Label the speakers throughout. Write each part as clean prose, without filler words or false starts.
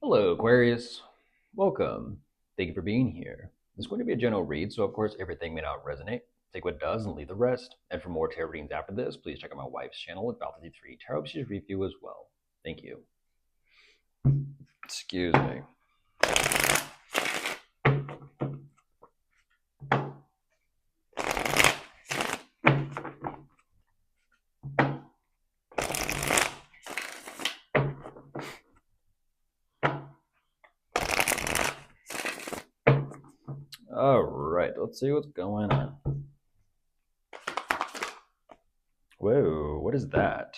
Speaker 1: Hello, Aquarius. Welcome. Thank you for being here. This is going to be a general read, so of course everything may not resonate. Take what does and leave the rest. And for more tarot readings after this, please check out my wife's channel at Val53 Tarot. She's review as well. Thank you. Excuse me. All right, let's see what's going on. Whoa, what is that?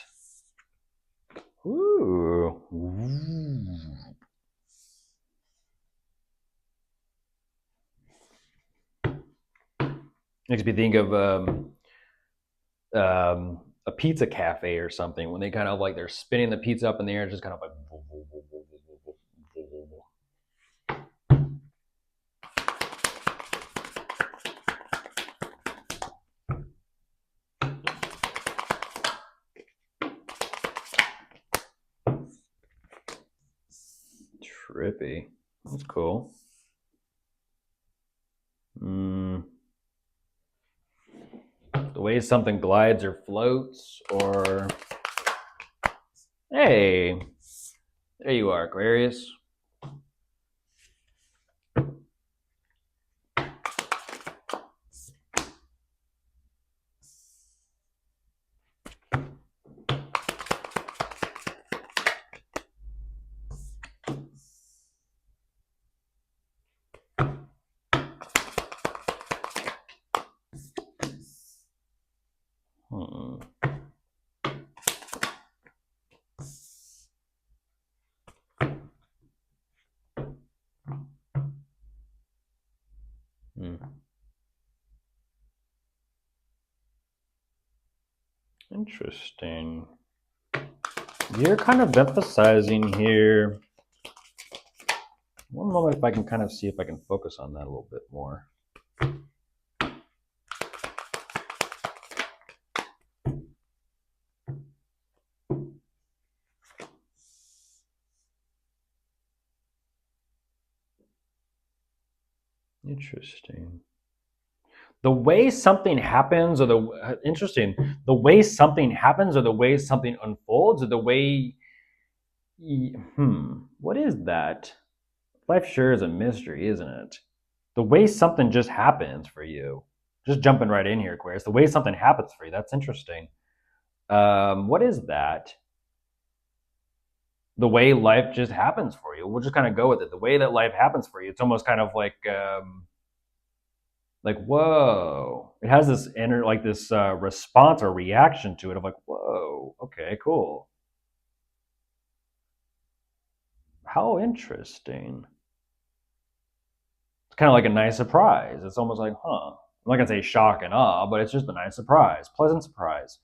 Speaker 1: Ooh. Makes me think of a pizza cafe or something when they kind of like they're spinning the pizza up in the air, just kind of like. Trippy. That's cool. The way something glides or floats, or hey, there you are, Aquarius. Interesting. You're kind of emphasizing here. One moment, if I can kind of see if I can focus on that a little bit more. Interesting. The way something happens, or the way something happens, or the way something unfolds, or the way. What is that? Life sure is a mystery, isn't it? The way something just happens for you. Just jumping right in here, Aquarius. The way something happens for you. That's interesting. What is that? The way life just happens for you. We'll just kind of go with it. The way that life happens for you. It's almost kind of like whoa. It has this inner, like this response or reaction to it of like, whoa, okay, cool. How interesting. It's kind of like a nice surprise. It's almost like, huh. I'm not going to say shock and awe, but it's just a nice surprise. Pleasant surprise.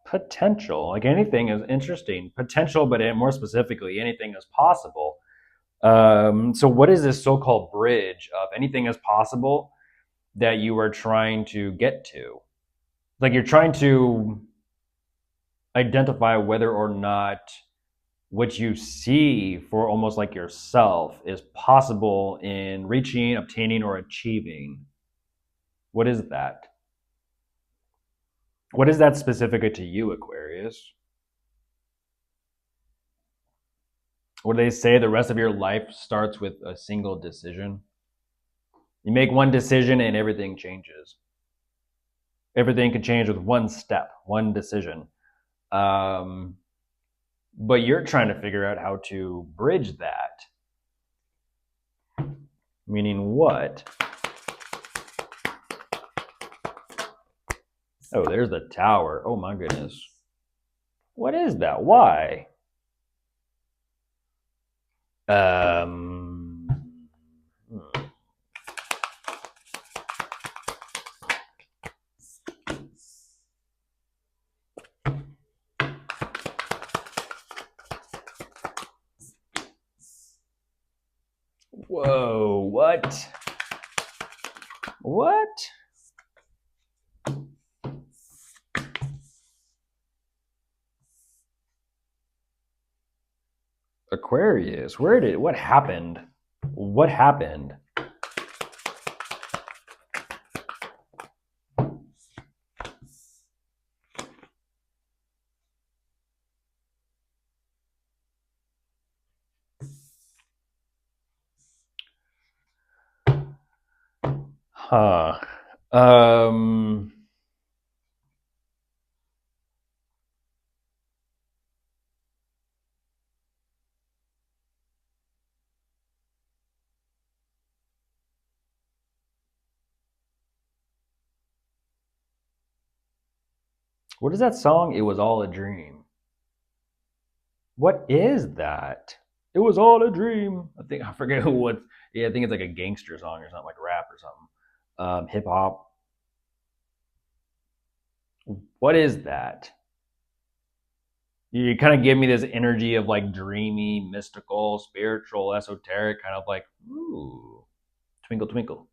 Speaker 1: Potential. Like anything is interesting. Potential, but more specifically, anything is possible. So what is this so-called bridge of anything is possible that you are trying to get to? Like you're trying to identify whether or not what you see for almost like yourself is possible in reaching, obtaining, or achieving. What is that? What is that specific to you, Aquarius? What do they say? The rest of your life starts with a single decision. You make one decision and everything changes. Everything can change with one step, one decision. But you're trying to figure out how to bridge that. Meaning what? Oh, there's the tower. Oh my goodness. What is that? Why? Whoa, what? What? Aquarius. What happened? What happened? Huh. Um, what is that song? It was all a dream. What is that? It was all a dream. I forget who what. Yeah, I think it's like a gangster song or something, like rap or something. Hip hop. What is that? You kind of give me this energy of like dreamy, mystical, spiritual, esoteric, kind of like ooh, twinkle twinkle.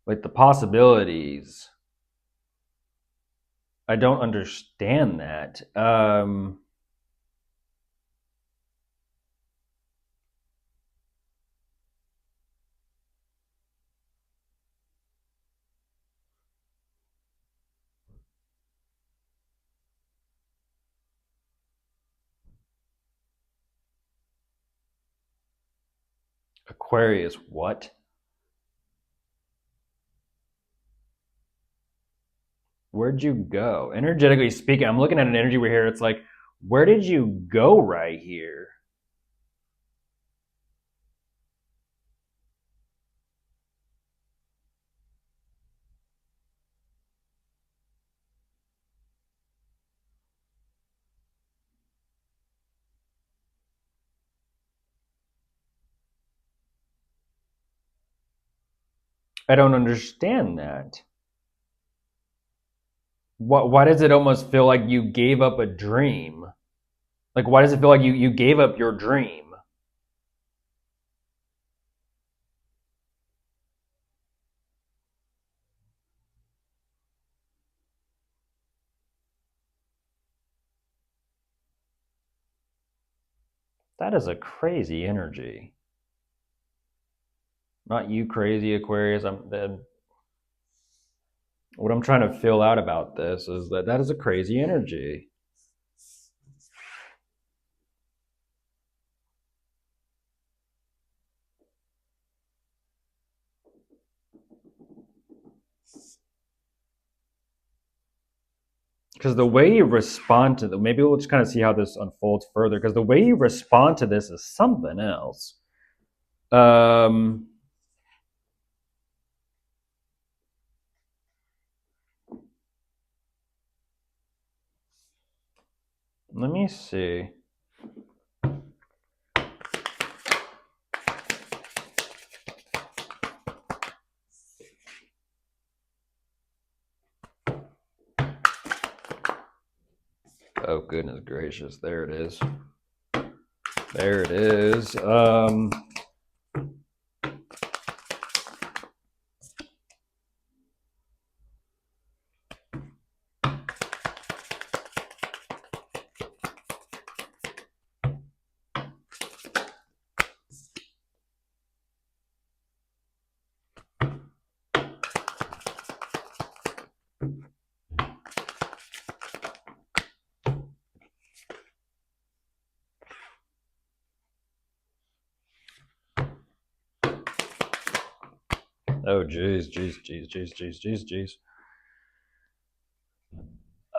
Speaker 1: Like the possibilities. I don't understand that. Aquarius, what? Where'd you go? Energetically speaking, I'm looking at an energy right here. It's like, where did you go right here? I don't understand that. Why does it almost feel like you gave up a dream? Like, why does it feel like you gave up your dream? That is a crazy energy. Not you, crazy Aquarius. What I'm trying to fill out about this is that is a crazy energy. Because the way you respond to maybe we'll just kind of see how this unfolds further. Because the way you respond to this is something else. Um, Let me see. Oh goodness gracious! There it is. There it is. Oh jeez, jeez, jeez, jeez, jeez, jeez, jeez.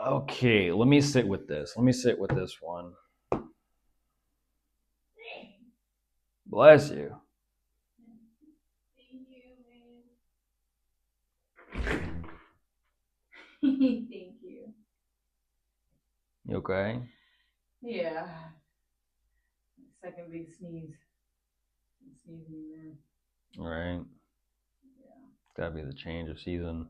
Speaker 1: Okay, let me sit with this. Let me sit with this one. Bless you.
Speaker 2: Thank you.
Speaker 1: You okay?
Speaker 2: Yeah. Second big sneeze. I'm sneezing there.
Speaker 1: All right.
Speaker 2: Yeah.
Speaker 1: It's gotta be the change of season.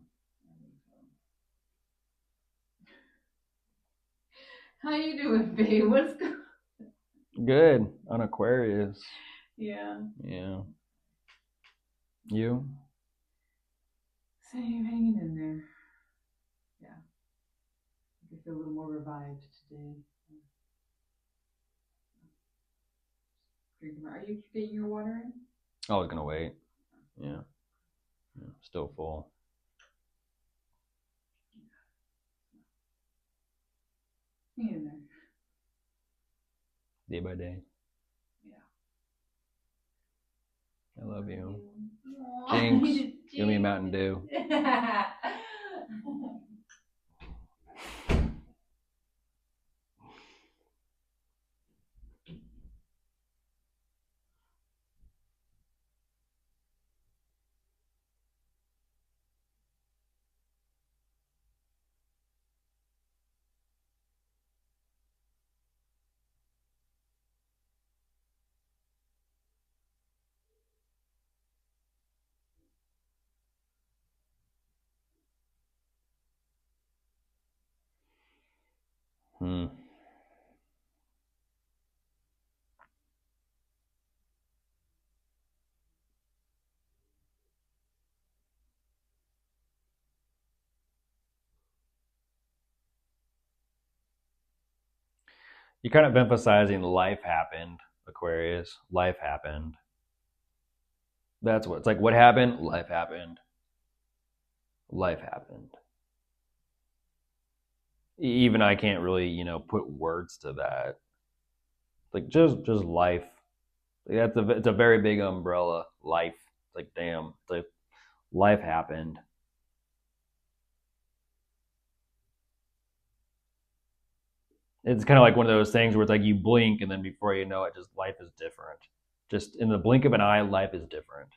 Speaker 2: How you doing, babe? What's going?
Speaker 1: Good on Aquarius.
Speaker 2: Yeah.
Speaker 1: Yeah. You?
Speaker 2: Same, hanging in there. Yeah. I feel a little more revived today. Drinking. Are you getting your water in?
Speaker 1: I was gonna wait. Yeah. Still full.
Speaker 2: Hang in there.
Speaker 1: Day by day.
Speaker 2: Yeah.
Speaker 1: I love you.
Speaker 2: Aww.
Speaker 1: Jinx. Give me a Mountain Dew. Hmm. You're kind of emphasizing life happened, Aquarius. Life happened. That's what it's like. What happened? Life happened. Life happened. Even I can't really, put words to that. Like just life. Like it's a very big umbrella. Life. It's like damn. It's like life happened. It's kind of like one of those things where it's like you blink and then before you know it, just life is different. Just in the blink of an eye, life is different.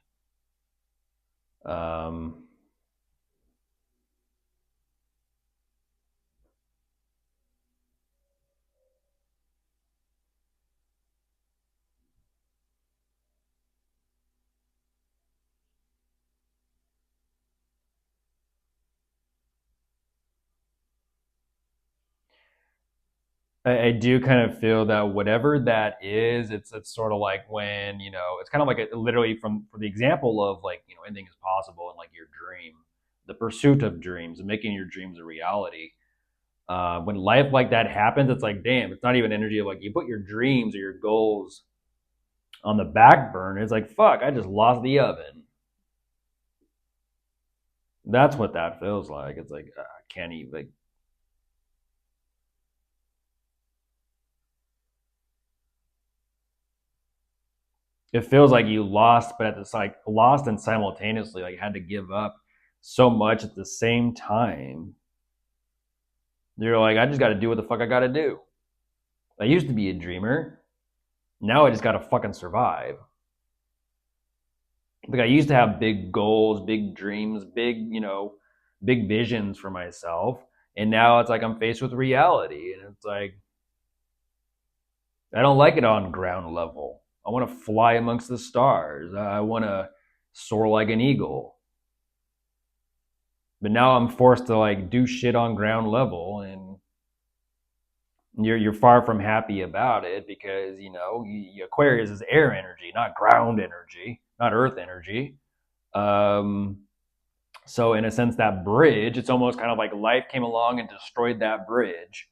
Speaker 1: Um, I do kind of feel that whatever that is, it's sort of like when it's kind of like literally from the example of like anything is possible and like your dream, the pursuit of dreams and making your dreams a reality. When life like that happens, it's like damn, it's not even energy of like you put your dreams or your goals on the back burner. It's like fuck, I just lost the oven. That's what that feels like. It's like I can't even like it feels like you lost, but it's like lost and simultaneously like had to give up so much at the same time. You're like, I just got to do what the fuck I got to do. I used to be a dreamer. Now I just got to fucking survive. Like I used to have big goals, big dreams, big visions for myself. And now it's like I'm faced with reality. And it's like, I don't like it on ground level. I want to fly amongst the stars. I want to soar like an eagle. But now I'm forced to like do shit on ground level, and you're far from happy about it because Aquarius is air energy, not ground energy, not earth energy. Um, so in a sense, that bridge, it's almost kind of like life came along and destroyed that bridge,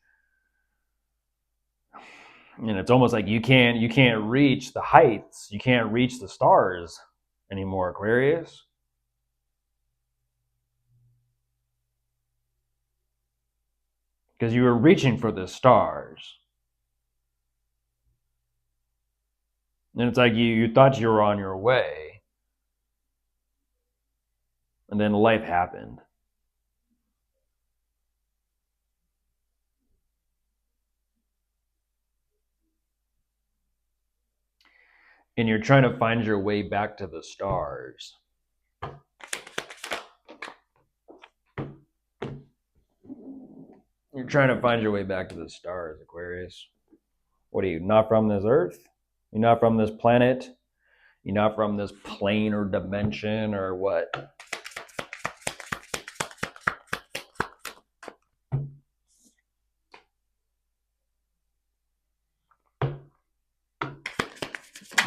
Speaker 1: and it's almost like you can't reach the heights, you can't reach the stars anymore, Aquarius, because you were reaching for the stars. And it's like you thought you were on your way, and then life happened. And you're trying to find your way back to the stars. You're trying to find your way back to the stars, Aquarius. What are you, not from this earth? You're not from this planet? You're not from this plane or dimension or what?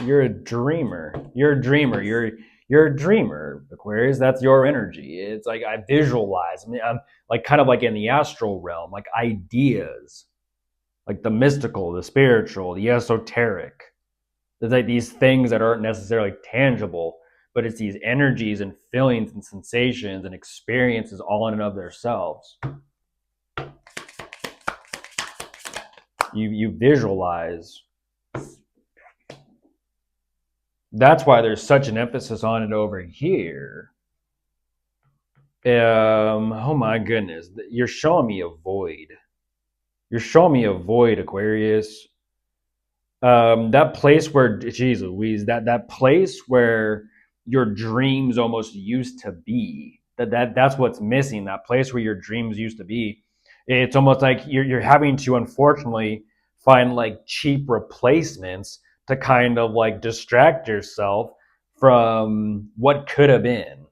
Speaker 1: You're a dreamer. You're a dreamer. You're a dreamer, Aquarius. That's your energy. It's like I visualize. I mean, I'm like kind of like in the astral realm, like ideas, like the mystical, the spiritual, the esoteric. There's like these things that aren't necessarily tangible, but it's these energies and feelings and sensations and experiences all in and of themselves. You visualize. That's why there's such an emphasis on it over here. Oh my goodness, you're showing me a void. You're showing me a void, Aquarius. That place where, geez Louise, that place where your dreams almost used to be. That's what's missing. That place where your dreams used to be. It's almost like you're having to unfortunately find like cheap replacements to kind of like distract yourself from what could have been.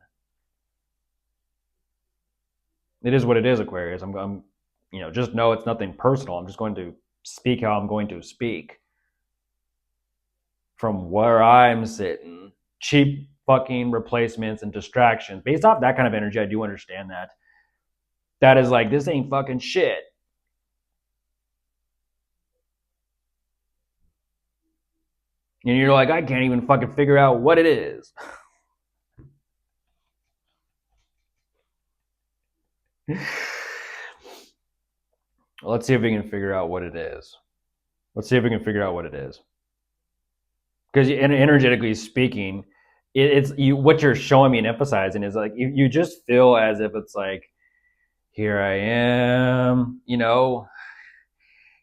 Speaker 1: It is what it is, Aquarius. Just know it's nothing personal. I'm just going to speak how I'm going to speak from where I'm sitting. Cheap fucking replacements and distractions. Based off that kind of energy, I do understand that. That is like, this ain't fucking shit. And you're like, I can't even fucking figure out what it is. Let's see if we can figure out what it is. Let's see if we can figure out what it is. Because energetically speaking, it's you. What you're showing me and emphasizing is like you just feel as if it's like, here I am,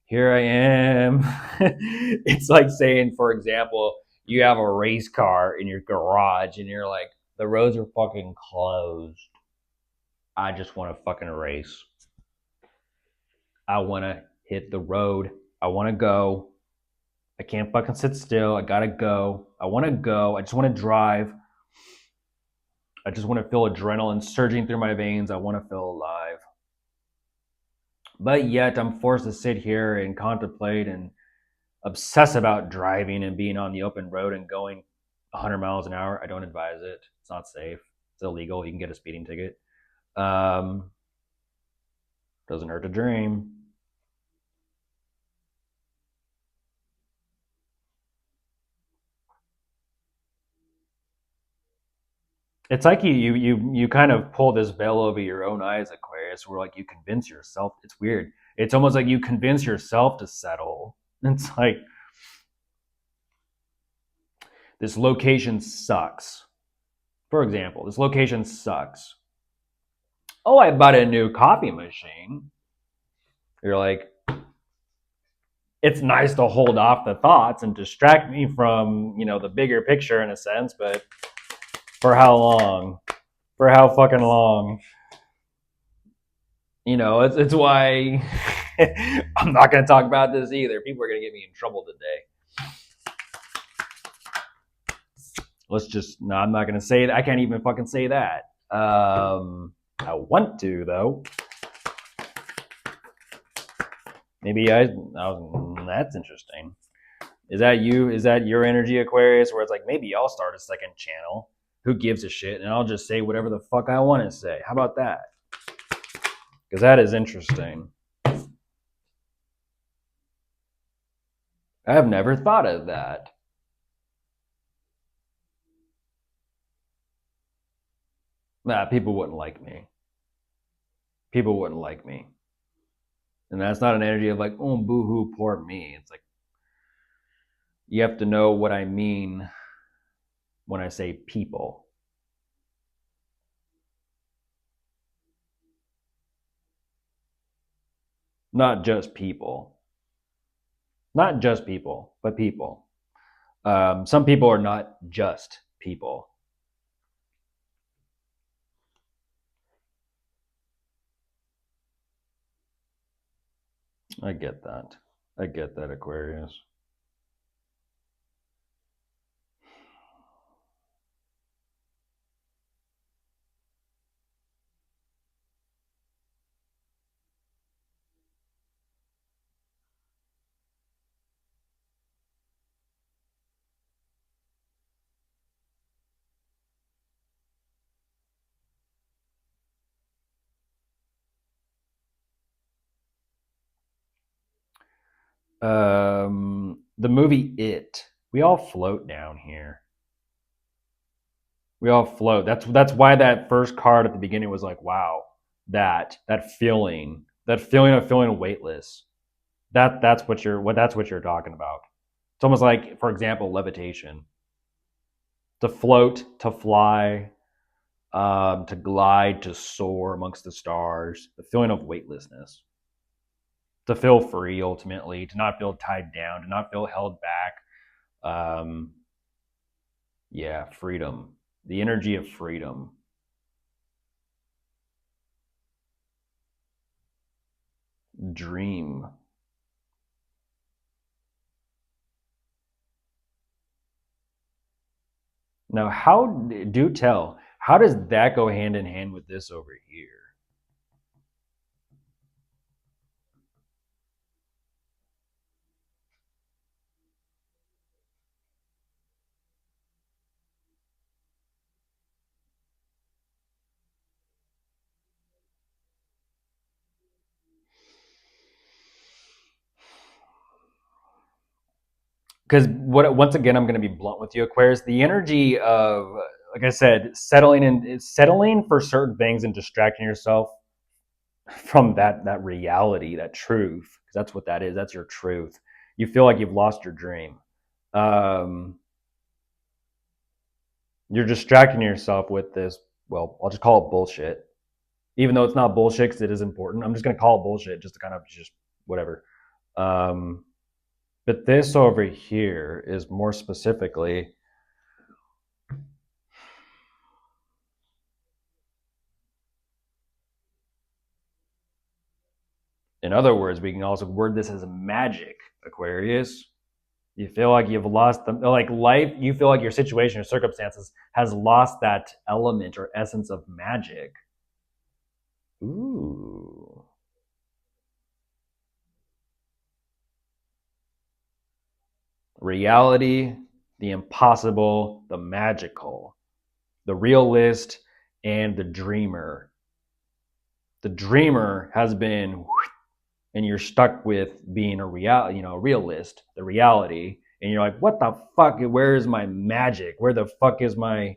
Speaker 1: here I am. It's like saying, for example, you have a race car in your garage and you're like, the roads are fucking closed. I just want to fucking race. I want to hit the road. I want to go. I can't fucking sit still. I gotta go. I want to go. I just want to drive. I just want to feel adrenaline surging through my veins. I want to feel alive. But yet I'm forced to sit here and contemplate and obsess about driving and being on the open road and going 100 miles an hour. I don't advise it. It's not safe. It's illegal. You can get a speeding ticket. Um, doesn't hurt to dream. It's like you kind of pull this veil over your own eyes, Aquarius, where like you convince yourself. It's weird. It's almost like you convince yourself to settle. It's like, this location sucks. For example, this location sucks. Oh, I bought a new coffee machine. You're like, it's nice to hold off the thoughts and distract me from, the bigger picture in a sense, but for how long? For how fucking long? It's why I'm not going to talk about this either. People are going to get me in trouble today. No, I'm not going to say that. I can't even fucking say that. I want to, though. Maybe that's interesting. Is that you? Is that your energy, Aquarius? Where it's like, maybe I'll start a second channel. Who gives a shit? And I'll just say whatever the fuck I want to say. How about that? Because that is interesting. I have never thought of that. Nah, people wouldn't like me. People wouldn't like me. And that's not an energy of like, oh, boo hoo, poor me. It's like, you have to know what I mean when I say people. Not just people. Not just people, but people. Some people are not just people. I get that. I get that, Aquarius. The movie It. We all float down here. We all float. That's why that first card at the beginning was like, wow, that feeling of feeling weightless. That's what you're talking about. It's almost like, for example, levitation. To float, to fly, to glide, to soar amongst the stars. The feeling of weightlessness. To feel free, ultimately, to not feel tied down, to not feel held back. Um, yeah, freedom. The energy of freedom. Dream. Now, do tell, how does that go hand in hand with this over here? Because what once again, I'm going to be blunt with you, Aquarius. The energy of, like I said, settling for certain things and distracting yourself from that reality, that truth, because that's what that is. That's your truth. You feel like you've lost your dream. Um, you're distracting yourself with this. Well, I'll just call it bullshit, even though it's not bullshit because it is important. I'm just going to call it bullshit just to kind of just whatever. Um, but this over here is more specifically, in other words, we can also word this as magic, Aquarius. You feel like you've lost the, like life, you feel like your situation or circumstances has lost that element or essence of magic. Ooh. Reality, the impossible, the magical, the realist, and the dreamer. The dreamer has been, and you're stuck with being a realist, the reality, and you're like, what the fuck? Where is my magic? Where the fuck is my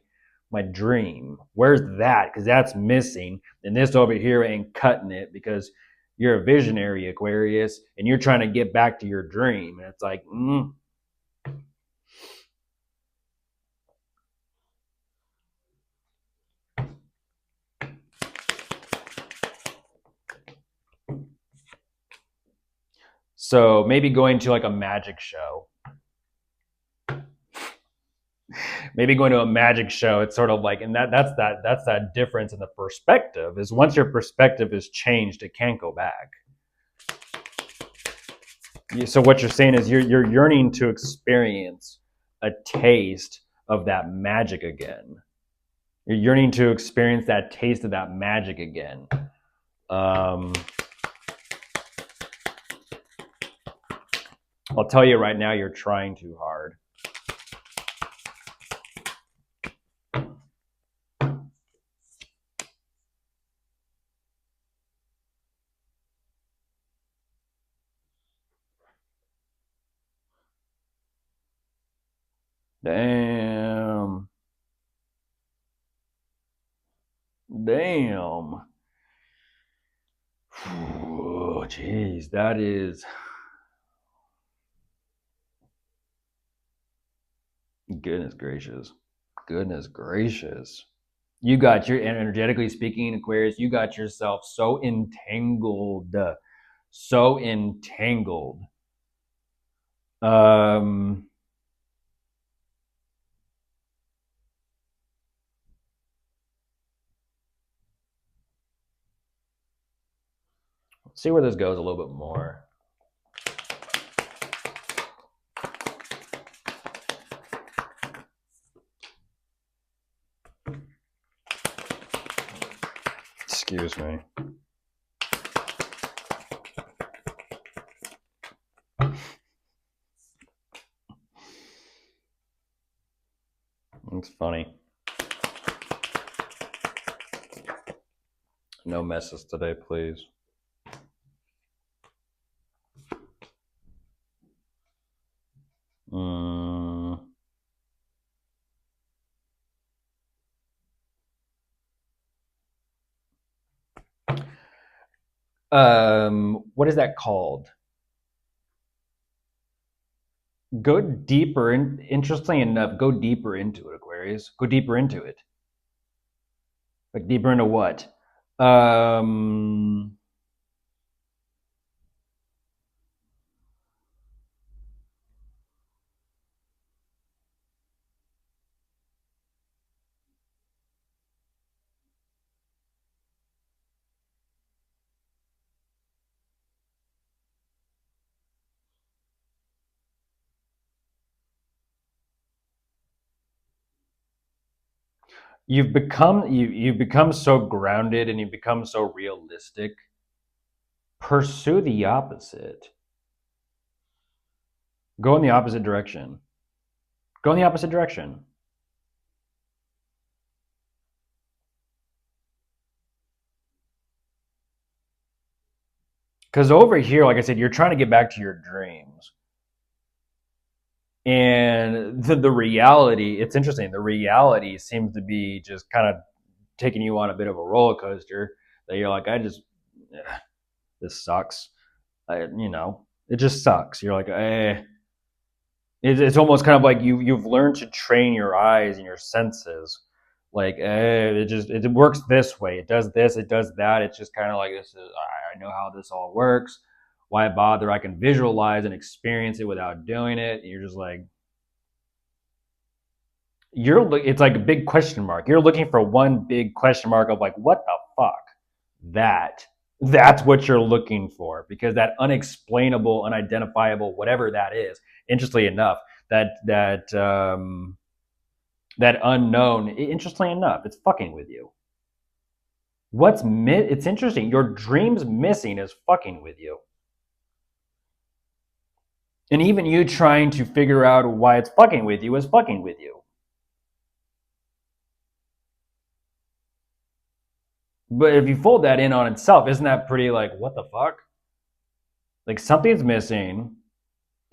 Speaker 1: dream? Where's that? Because that's missing, and this over here ain't cutting it because you're a visionary, Aquarius, and you're trying to get back to your dream, and it's like, so maybe going to like a magic show. Maybe going to a magic show, it's sort of like, and that's that difference in the perspective is once your perspective is changed, it can't go back. So what you're saying is you're yearning to experience a taste of that magic again. You're yearning to experience that taste of that magic again. Um, I'll tell you right now, you're trying too hard. Damn. Damn. Oh, jeez, that is goodness gracious. Goodness gracious. You got your, energetically speaking, Aquarius, you got yourself so entangled. So entangled. Um, let's see where this goes a little bit more. Excuse me. It's funny. No messes today, please. What is that called? Go deeper. Interestingly enough, go deeper into it, Aquarius. Go deeper into it. Like deeper into what? Um, you've become so grounded and you've become so realistic. Pursue the opposite. Go in the opposite direction. Go in the opposite direction. Because over here, like I said, you're trying to get back to your dreams. And the reality, it's interesting. The reality seems to be just kind of taking you on a bit of a roller coaster that you're like, this sucks. It just sucks. You're like, it's almost kind of like you've learned to train your eyes and your senses. Like, it works this way. It does this. It does that. It's just kind of like this is. I know how this all works. Why bother? I can visualize and experience it without doing it. And you're just like, it's like a big question mark. You're looking for one big question mark of like, what the fuck? That's what you're looking for, because that unexplainable, unidentifiable, whatever that is, interestingly enough, that unknown, interestingly enough, it's fucking with you. It's interesting. Your dreams missing is fucking with you. And even you trying to figure out why it's fucking with you is fucking with you. But if you fold that in on itself, isn't that pretty like, what the fuck? Like something's missing.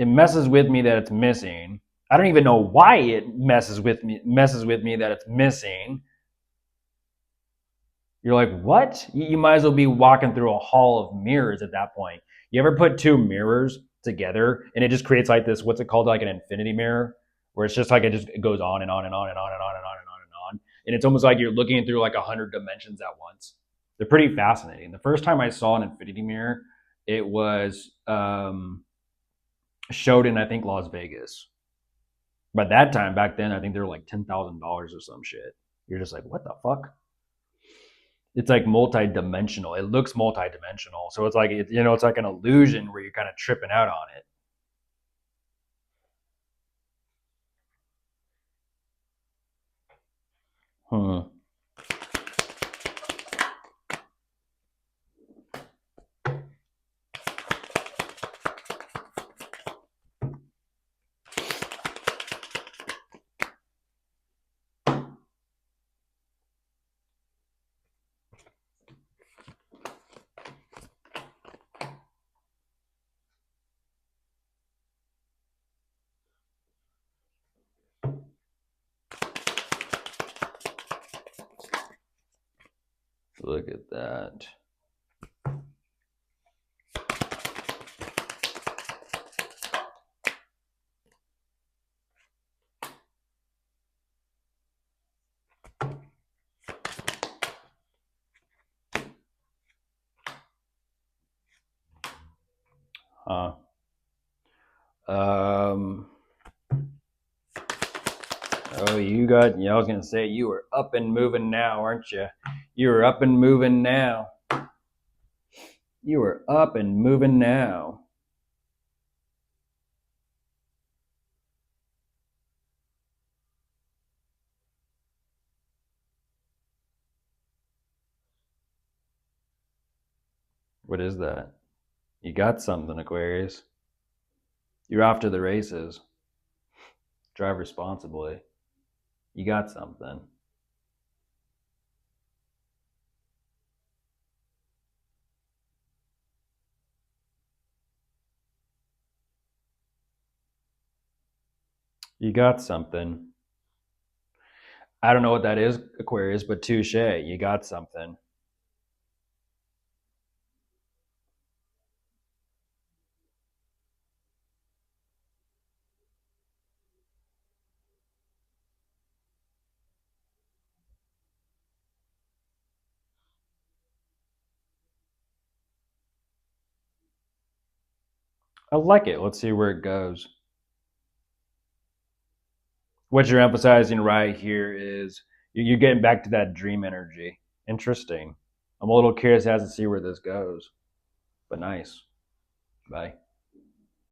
Speaker 1: It messes with me that it's missing. I don't even know why it messes with me that it's missing. You're like, what? You might as well be walking through a hall of mirrors at that point. You ever put two mirrors together and it just creates like this, what's it called? Like an infinity mirror, where it's just like it goes on and on and on and on and on and on and on and on. And it's almost like you're looking through like 100 dimensions at once. They're pretty fascinating. The first time I saw an infinity mirror, it was showed in, I think, Las Vegas. By that time, back then, I think they were like $10,000 or some shit. You're just like, what the fuck? It's like multi-dimensional. It looks multi-dimensional, so it's like it's like an illusion where you're kind of tripping out on it. Hmm. Look at that. Huh. Um. Oh, I was gonna say you were up and moving now, aren't you? You were up and moving now. You were up and moving now. What is that? You got something, Aquarius. You're off to the races. Drive responsibly. You got something. You got something. I don't know what that is, Aquarius, but touche. You got something. I like it. Let's see where it goes. What you're emphasizing right here is you're getting back to that dream energy. Interesting. I'm a little curious as to see where this goes, but nice. Bye.